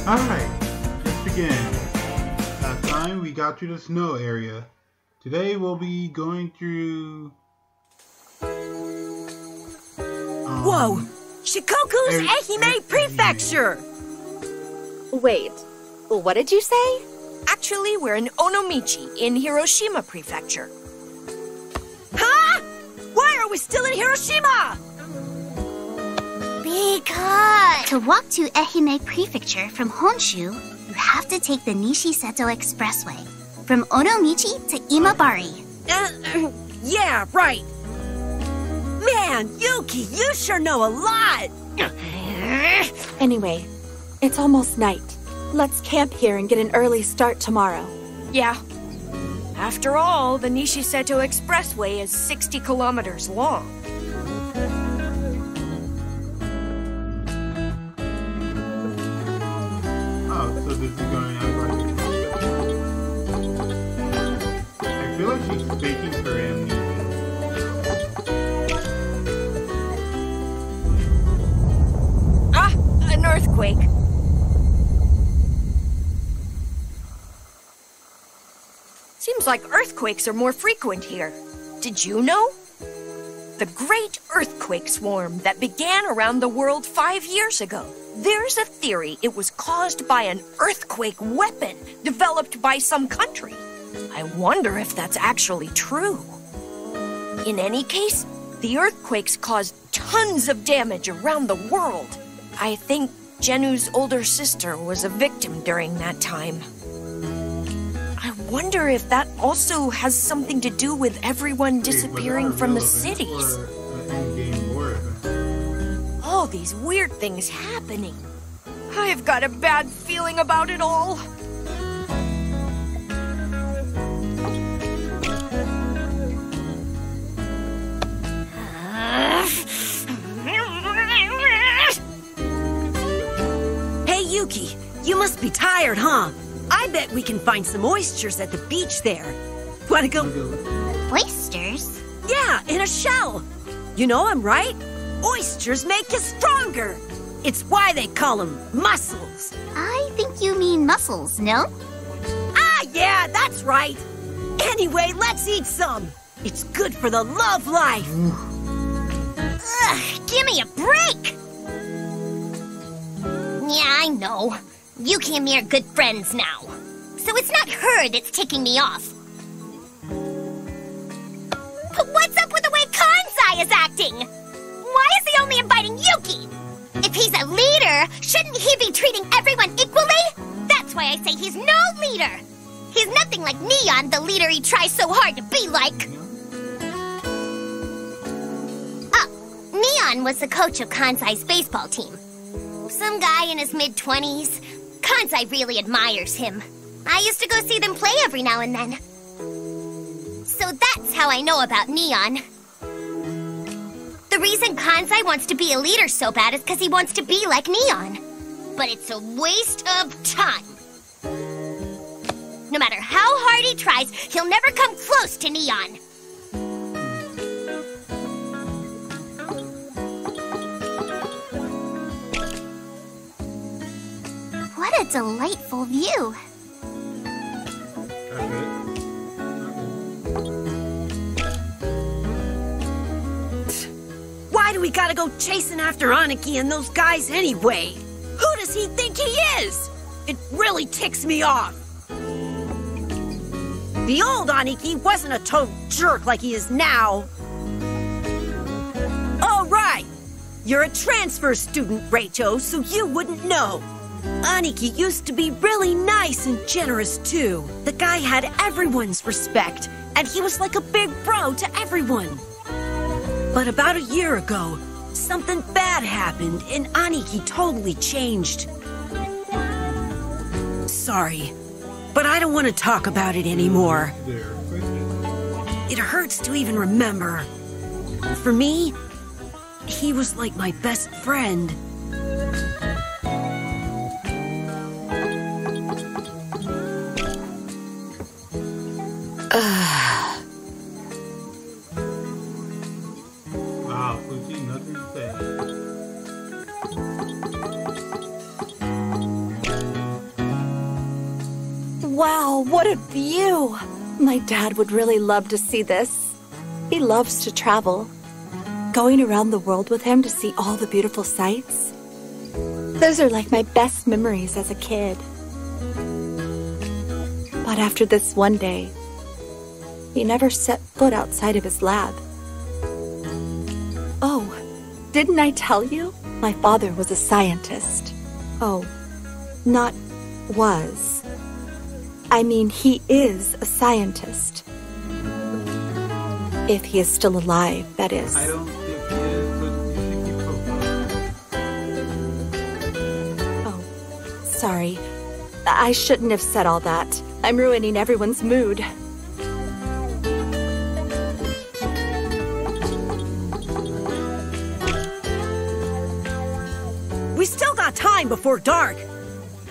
Alright, let's begin. Last time we got to the snow area. Today we'll be going through... Whoa! Shikoku's Ehime Prefecture! Wait, what did you say? Actually, we're in Onomichi in Hiroshima Prefecture. Huh? Why are we still in Hiroshima? Because... To walk to Ehime Prefecture from Honshu, you have to take the Nishiseto Expressway. From Onomichi to Imabari. Yeah, right. Man, Yuki, you sure know a lot! Anyway, it's almost night. Let's camp here and get an early start tomorrow. Yeah. After all, the Nishiseto Expressway is 60 kilometers long. Oh, so this is going out like I feel like she's speaking for amnesia. Ah, an earthquake. Seems like earthquakes are more frequent here. Did you know? The Great Earthquake Swarm that began around the world 5 years ago. There's a theory it was caused by an earthquake weapon developed by some country. I wonder if that's actually true. In any case, the earthquakes caused tons of damage around the world. I think Jenu's older sister was a victim during that time. I wonder if that also has something to do with everyone disappearing from the cities. All these weird things happening. I've got a bad feeling about it all. Hey, Yuki, you must be tired, huh? I bet we can find some oysters at the beach there. Wanna go? Oysters? Yeah, in a shell. You know I'm right. Oysters make you stronger. It's why they call them mussels. I think you mean mussels, no? Ah, yeah, that's right. Anyway, let's eat some. It's good for the love life. Ugh, give me a break! Yeah, I know. Yuki and me are good friends now. So it's not her that's ticking me off. But what's up with the way Kansai is acting? Why is he only inviting Yuki? If he's a leader, shouldn't he be treating everyone equally? That's why I say he's no leader. He's nothing like Neon, the leader he tries so hard to be like. Neon was the coach of Kansai's baseball team. Some guy in his mid-20s. Kansai really admires him. I used to go see them play every now and then. So that's how I know about Neon. The reason Kansai wants to be a leader so bad is because he wants to be like Neon. But it's a waste of time. No matter how hard he tries, he'll never come close to Neon. What a delightful view. Why do we gotta go chasing after Aniki and those guys anyway? Who does he think he is? It really ticks me off. The old Aniki wasn't a total jerk like he is now. Oh, right. You're a transfer student, Rachel, so you wouldn't know. Aniki used to be really nice and generous, too. The guy had everyone's respect, and he was like a big bro to everyone. But about a year ago, something bad happened, and Aniki totally changed. Sorry, but I don't want to talk about it anymore. It hurts to even remember. For me, he was like my best friend. Wow, Fuji, nothing to say. Wow, what a view! My dad would really love to see this. He loves to travel. Going around the world with him to see all the beautiful sights. Those are like my best memories as a kid. But after this one day, he never set foot outside of his lab. Oh, didn't I tell you? My father was a scientist. Oh, not was. I mean, he is a scientist. If he is still alive, that is. I don't think he is, but you should keep focused. Oh, sorry. I shouldn't have said all that. I'm ruining everyone's mood. We still got time before dark.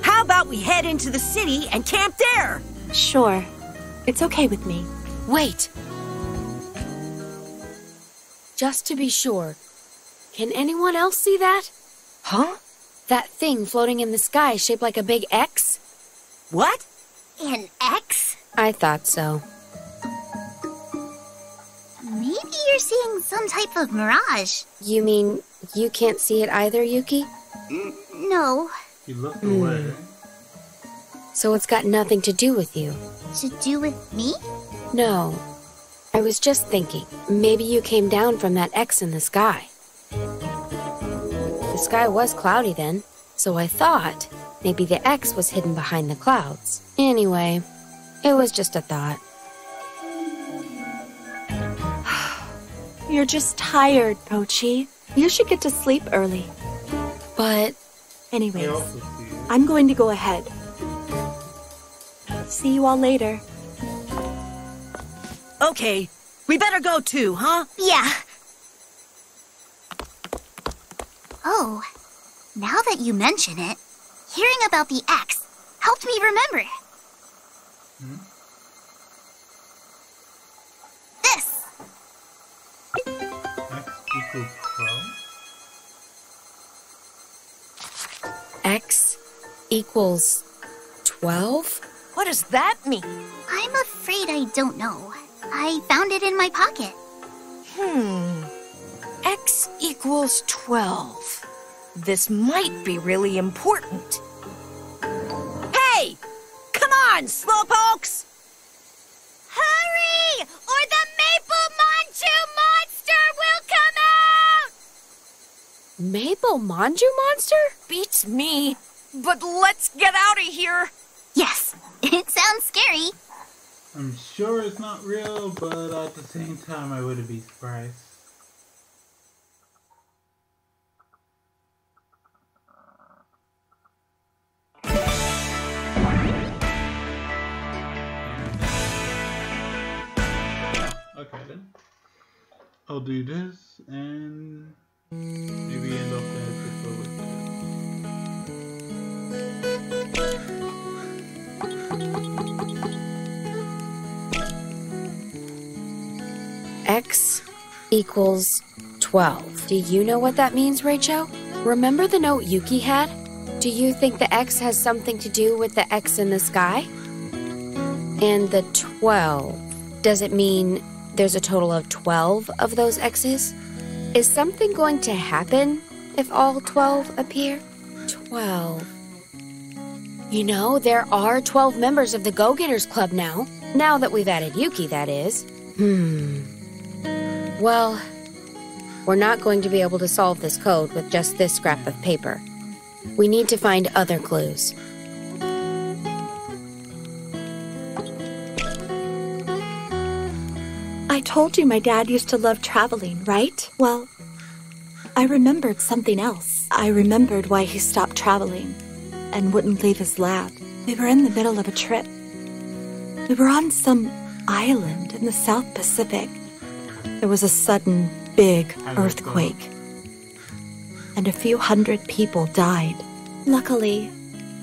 How about we head into the city and camp there? Sure. It's okay with me. Wait. Just to be sure, can anyone else see that? Huh? That thing floating in the sky shaped like a big X? What? An X? I thought so. Maybe you're seeing some type of mirage. You mean you can't see it either, Yuki? No. He looked away. So it's got nothing to do with you? To do with me? No. I was just thinking, maybe you came down from that X in the sky. The sky was cloudy then, so I thought maybe the X was hidden behind the clouds. Anyway, it was just a thought. You're just tired, Pochi. You should get to sleep early. But Anyways, I also see it. I'm going to go ahead. See you all later. Okay, we better go too, huh? Yeah. Oh, now that you mention it, hearing about the X helped me remember. This. X equals 12. X equals 12? What does that mean? I'm afraid I don't know. I found it in my pocket. X equals 12. This might be really important. Hey! Come on, slowpokes! Hurry! Or the Maple Manchu monster will come out! Maple Manju monster? Beats me. But let's get out of here. Yes, it sounds scary. I'm sure it's not real, but at the same time, I wouldn't be surprised. Okay then. I'll do this and maybe end off the episode with this. X equals 12. Do you know what that means, Rachel? Remember the note Yuki had? Do you think the X has something to do with the X in the sky? And the 12, does it mean there's a total of 12 of those X's? Is something going to happen if all 12 appear? 12. You know, there are 12 members of the Go-Getters Club now. Now that we've added Yuki, that is. Well, we're not going to be able to solve this code with just this scrap of paper. We need to find other clues. I told you my dad used to love traveling, right? Well, I remembered something else. I remembered why he stopped traveling and wouldn't leave his lab. We were in the middle of a trip. We were on some island in the South Pacific. There was a sudden, big earthquake, and a few hundred people died. Luckily,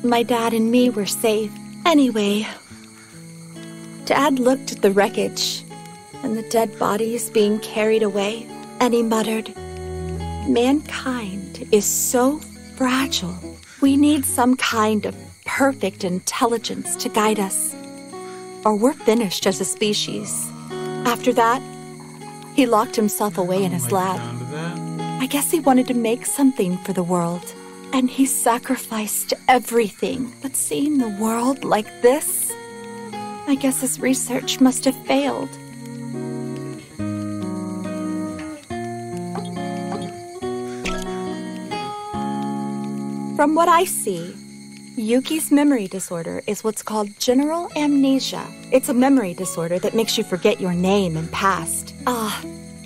my dad and me were safe. Anyway, Dad looked at the wreckage and the dead bodies being carried away, and he muttered, "Mankind is so fragile. We need some kind of perfect intelligence to guide us, or we're finished as a species. After that, he locked himself away in his lab. I guess he wanted to make something for the world, and he sacrificed everything. But seeing the world like this, I guess his research must have failed. From what I see, Yuki's memory disorder is what's called general amnesia. It's a memory disorder that makes you forget your name and past.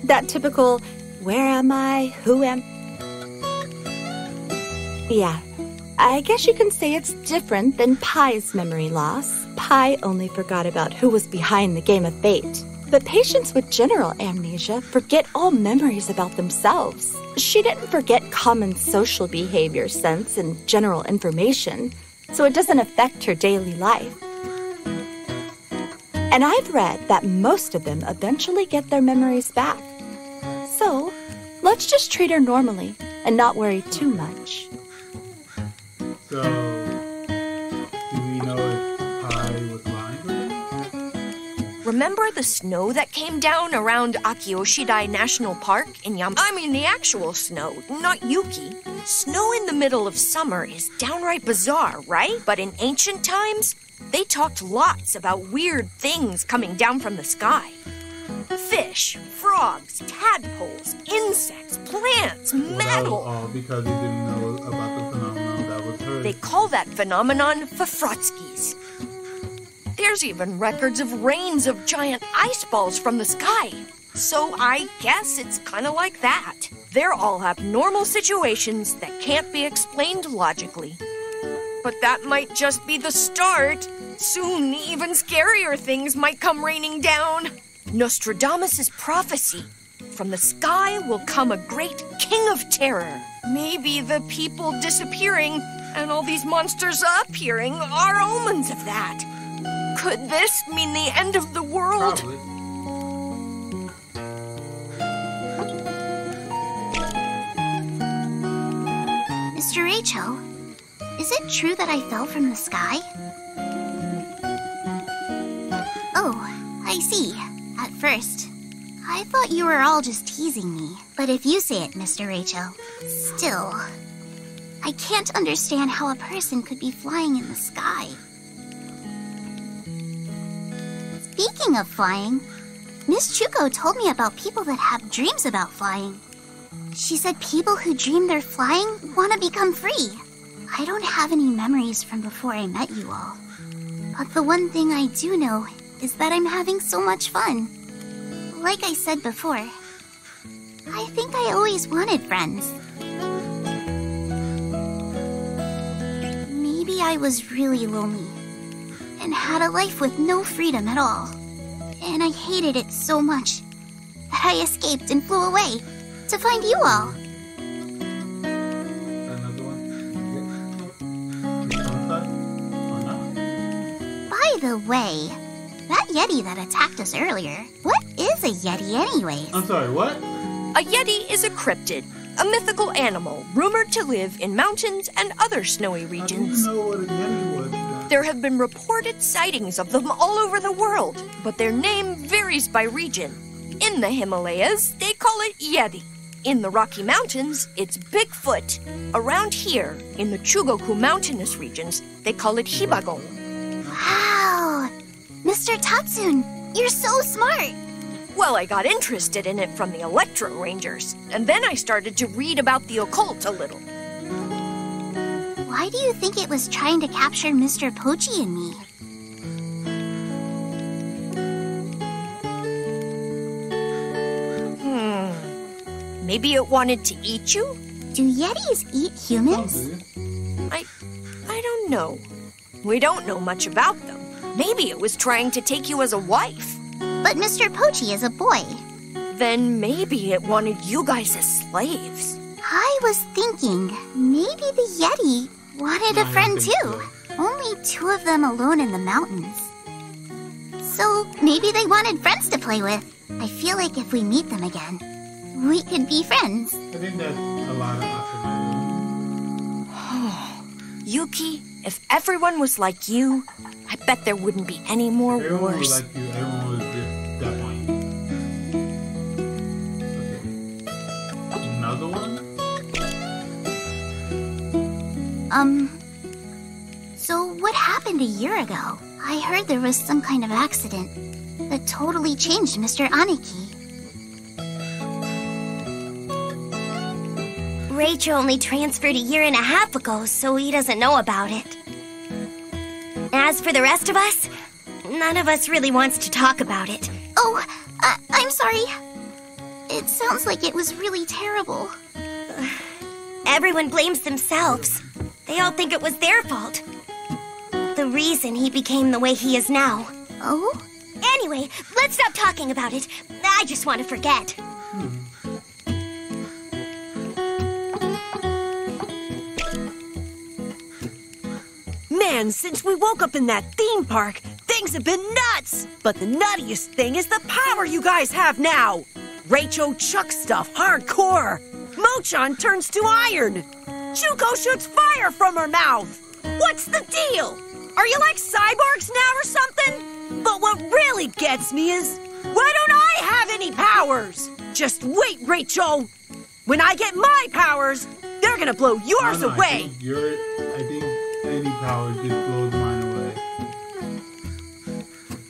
That typical, where am I, who am... Yeah, I guess you can say it's different than Pai's memory loss. Pai only forgot about who was behind the game of fate. But patients with general amnesia forget all memories about themselves. She didn't forget common social behavior, sense, and general information, so it doesn't affect her daily life. And I've read that most of them eventually get their memories back. So, let's just treat her normally and not worry too much. So, do we know if Pai was lying to us? Remember the snow that came down around Akioshidai National Park in the actual snow, not Yuki. Snow in the middle of summer is downright bizarre, right? But in ancient times, they talked lots about weird things coming down from the sky. Fish, frogs, tadpoles, insects, plants, metal. That was all because he didn't know about the phenomenon that was heard. They call that phenomenon Fafrotskis. There's even records of rains of giant ice balls from the sky. So I guess it's kind of like that. They're all abnormal situations that can't be explained logically. But that might just be the start. Soon, even scarier things might come raining down. Nostradamus' prophecy. From the sky will come a great king of terror. Maybe the people disappearing and all these monsters appearing are omens of that. Could this mean the end of the world? Probably. Mr. Raicho, is it true that I fell from the sky? Oh, I see. At first, I thought you were all just teasing me. But if you say it, Mr. Raicho, still, I can't understand how a person could be flying in the sky. Speaking of flying, Miss Chuko told me about people that have dreams about flying. She said people who dream they're flying want to become free. I don't have any memories from before I met you all. But the one thing I do know is that I'm having so much fun. Like I said before, I think I always wanted friends. Maybe I was really lonely and had a life with no freedom at all. And I hated it so much that I escaped and flew away to find you all. Another one? Or not? By the way, that Yeti that attacked us earlier, what is a Yeti anyways? I'm sorry, what? A Yeti is a cryptid, a mythical animal rumored to live in mountains and other snowy regions. I didn't know what a Yeti was. There have been reported sightings of them all over the world, but their name varies by region. In the Himalayas, they call it Yeti. In the Rocky Mountains, it's Bigfoot. Around here, in the Chugoku mountainous regions, they call it Hibagong. Wow! Mr. Tatsun, you're so smart! Well, I got interested in it from the Electro Rangers, and then I started to read about the occult a little. Why do you think it was trying to capture Mr. Pochi and me? Maybe it wanted to eat you? Do Yetis eat humans? I don't know. We don't know much about them. Maybe it was trying to take you as a wife. But Mr. Pochi is a boy. Then maybe it wanted you guys as slaves. I was thinking maybe the Yeti wanted a friend too. Only 2 of them alone in the mountains. So maybe they wanted friends to play with. I feel like if we meet them again, we could be friends. I think that's a lot of optimism. Yuki, If everyone was like you, I bet there wouldn't be any more Everyone was wars. like you. Everyone was just that point. Okay. Another one? So what happened a year ago? I heard there was some kind of accident that totally changed Mr. Aniki. Rachel only transferred a year and a half ago, so he doesn't know about it. As for the rest of us, none of us really wants to talk about it. Oh, I'm sorry. It sounds like it was really terrible. Everyone blames themselves. They all think it was their fault. The reason he became the way he is now. Oh? Anyway, let's stop talking about it. I just want to forget. Man, since we woke up in that theme park, things have been nuts! But the nuttiest thing is the power you guys have now! Rachel chucks stuff hardcore! Mochan turns to iron! Chuko shoots fire from her mouth! What's the deal? Are you like cyborgs now or something? But what really gets me is, why don't I have any powers? Just wait, Rachel! When I get my powers, they're gonna blow yours No, away! I think any power just blows mine away.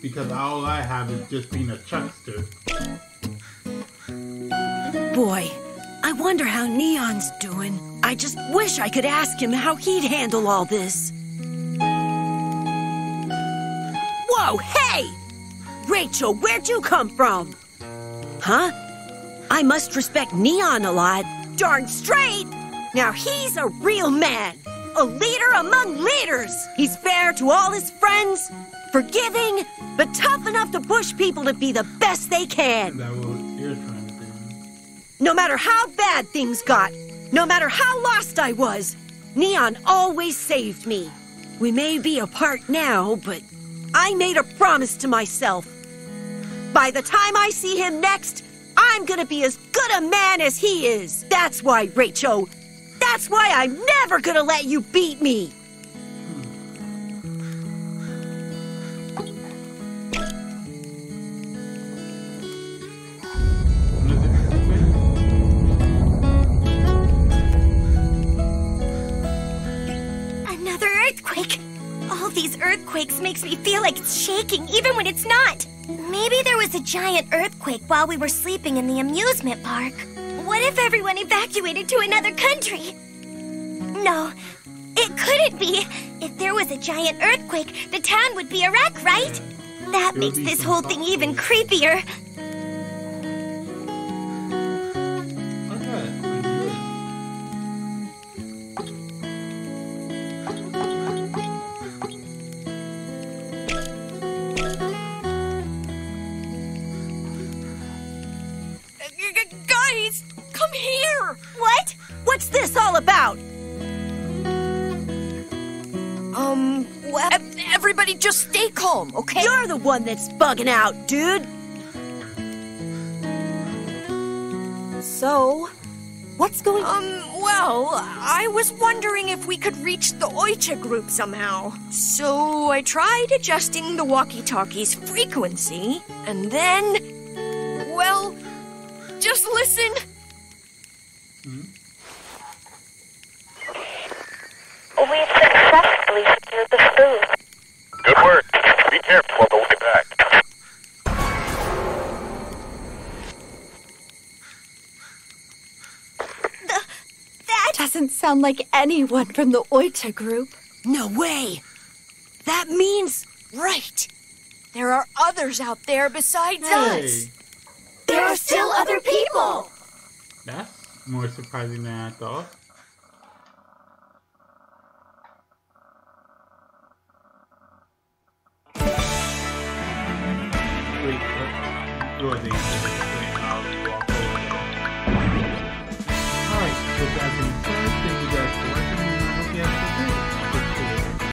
Because all I have is just being a chuckster. Boy, I wonder how Neon's doing. I just wish I could ask him how he'd handle all this. Whoa, hey! Rachel, where'd you come from? Huh? I must respect Neon a lot. Darn straight! Now he's a real man. A leader among leaders. He's fair to all his friends, forgiving, but tough enough to push people to be the best they can. That was you're trying to do. No matter how bad things got, no matter how lost I was, Neon always saved me. We may be apart now, but I made a promise to myself. By the time I see him next, I'm gonna be as good a man as he is. That's why, Rachel. That's why I'm never gonna let you beat me. Another earthquake! All these earthquakes makes me feel like it's shaking even when it's not. Maybe there was a giant earthquake while we were sleeping in the amusement park. What if everyone evacuated to another country? No, it couldn't be. If there was a giant earthquake, the town would be a wreck, right? That There makes would be this some whole thing even creepier. Okay. Guys, come here! What? What's this all about? Well, everybody just stay calm, okay? You're the one that's bugging out, dude. So, what's going on? Well, I was wondering if we could reach the Oicha group somehow. So I tried adjusting the walkie-talkie's frequency, and then... Well, just listen. We've successfully secured the food. Good work. Be careful on the way back. That... Doesn't sound like anyone from the Oicha group. No way. That means... Right. There are others out there besides Hey, us. There are still other people! that's more surprising than I thought. Wait, what? Do I think? Wait, I'll walk over there. Alright, so guys,